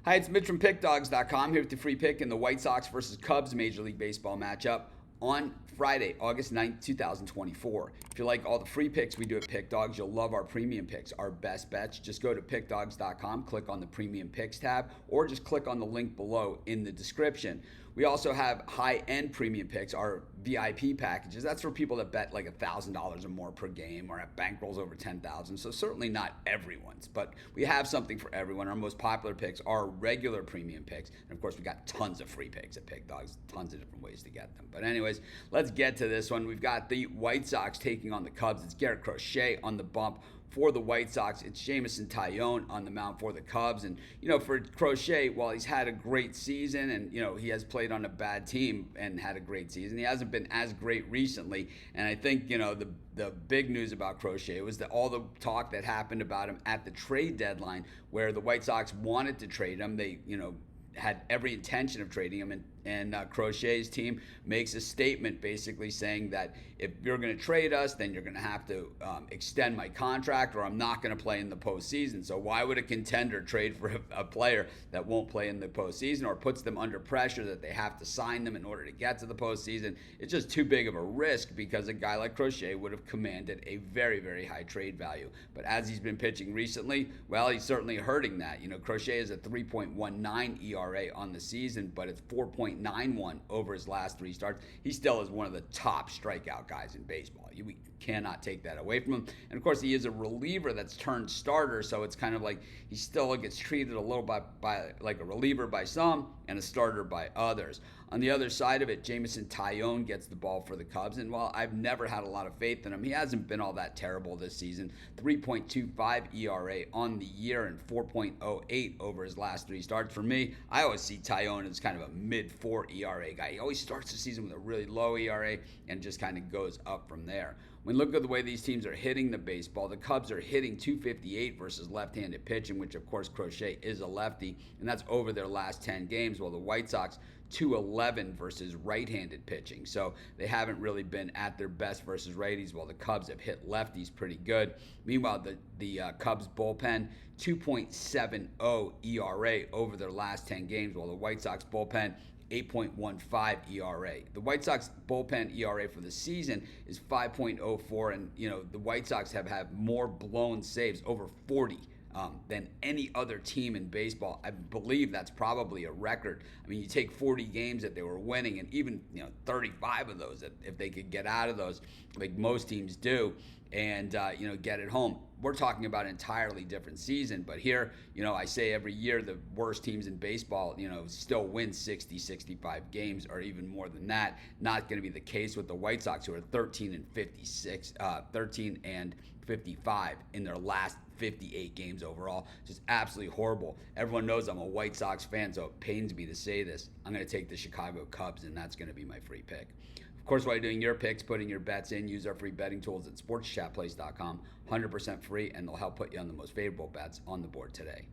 Hi, it's Mitch from Pickdawgz.com here with the free pick in the White Sox versus Cubs Major League Baseball matchup on Friday, August 9th, 2024. If you like all the free picks we do at Pickdawgz, you'll love our premium picks, our best bets. Just go to Pickdawgz.com, click on the premium picks tab, or just click on the link below in the description. We also have high-end premium picks, our VIP packages. That's for people that bet like $1,000 or more per game or have bankrolls over $10,000. So certainly not everyone's, but we have something for everyone. Our most popular picks are regular premium picks. And of course, we got tons of free picks at Pickdawgz, tons of different ways to get them. But anyways, let's get to this one. We've got the White Sox taking on the Cubs. It's Garrett Crochet on the bump. For the White Sox, it's Jameson Taillon on the mound for the Cubs. And, for Crochet, while he's had a great season and, he has played on a bad team and had a great season, he hasn't been as great recently. And I think, the big news about Crochet was that all the talk that happened about him at the trade deadline where the White Sox wanted to trade him, they, had every intention of trading him, and Crochet's team makes a statement basically saying that if you're going to trade us, then you're going to have to extend my contract, or I'm not going to play in the postseason. So why would a contender trade for a player that won't play in the postseason or puts them under pressure that they have to sign them in order to get to the postseason? It's just too big of a risk because a guy like Crochet would have commanded a very, very high trade value. But as he's been pitching recently, well, he's certainly hurting that. Crochet is a 3.19 ERA on the season, but it's 4.91 over his last three starts. He still is one of the top strikeout guys in baseball. We cannot take that away from him. And of course, he is a reliever that's turned starter, so it's kind of like he still gets treated a little by like a reliever by some and a starter by others. On the other side of it, Jameson Taillon gets the ball for the Cubs, and while I've never had a lot of faith in him, he hasn't been all that terrible this season. 3.25 ERA on the year and 4.08 over his last three starts. For me, I always see Taillon as kind of a mid-4 ERA guy. He always starts the season with a really low ERA and just kind of goes up from there. When you look at the way these teams are hitting the baseball, the Cubs are hitting .258 versus left-handed pitching, which of course Crochet is a lefty, and that's over their last 10 games, while the White Sox .211 versus right-handed pitching. So they haven't really been at their best versus righties, while the Cubs have hit lefties pretty good. Meanwhile, the Cubs bullpen, 2.70 ERA over their last 10 games, while the White Sox bullpen, 8.15 ERA. The White Sox bullpen ERA for the season is 5.04, and the White Sox have had more blown saves, over 40, than any other team in baseball. I believe that's probably a record. I mean, you take 40 games that they were winning, and even 35 of those, if they could get out of those, like most teams do, and get it home. We're talking about an entirely different season, but here, I say every year the worst teams in baseball, still win 60, 65 games or even more than that. Not going to be the case with the White Sox, who are 13 and 55 in their last 58 games overall. Just absolutely horrible. Everyone knows I'm a White Sox fan, so it pains me to say this. I'm going to take the Chicago Cubs, and that's going to be my free pick. Of course, while you're doing your picks, putting your bets in, use our free betting tools at sportschatplace.com. 100% free, and they'll help put you on the most favorable bets on the board today.